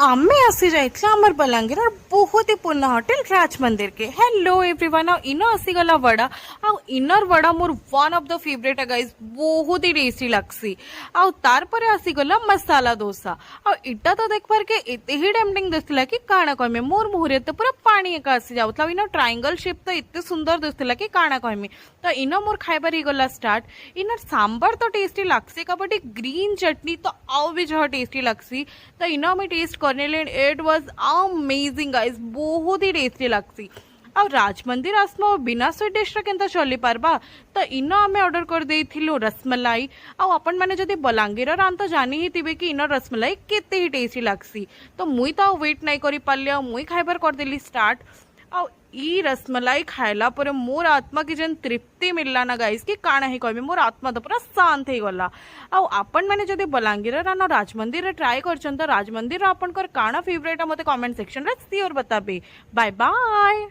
आमे आसी जाइथिला हमर बलांगीर और बहुत ही पुराना होटल राज मंदिर के। हेलो एवरीवन, आ इनो आसी गला वड़ा आ इनर vada more one of the favourite है गाइस, बहुत ही टेस्टी लगसी। आ तार परे आसी गला मसाला डोसा। आ इटा तो देख पार के एते ही टेम्पटिंग दिसला कि काना कहमे मोर मुहरे तो पूरा पानी एका आसी जाउतला। इनो ट्रायंगल शेप तो एते सुंदर दिसला कि काना कहमे। तो इनो मोर खाइबार ही गला स्टार्ट। इनर सांबर तो टेस्टी लगसी का, बट ग्रीन चटनी तो आउ भी जो टेस्टी लगसी। तो इनो में टेस्ट करने इट वाज अमेजिंग गाइस, बहुत ही टेस्टी लगसी। आ राज मंदिर आसमा बिना स्वीट डिश के चली पारबा। तो इनो आमे ऑर्डर कर देइथिलु रसमलाई। आ अपन माने जदी बलांगीर रान तो जानी ही थिबे कि इनो रसमलाई केते ही टेस्टी लगसी। तो मुई तो वेट नहीं करि पारले, मुई खाइबार कर देली स्टार्ट। आ ई रसमलाई खाइला पर मोर आत्मा की जेन तृप्ति मिलला ना गाइस कि काना ही कहबे, मोर आत्मा तो पूरा शांत हो गला। आ आपण माने जदी बलांगीर रान राज मंदिर ट्राई करछन तो राज मंदिर आपनकर काना फेवरेट मते कमेंट सेक्शन रे श्योर बताबे। Bye bye.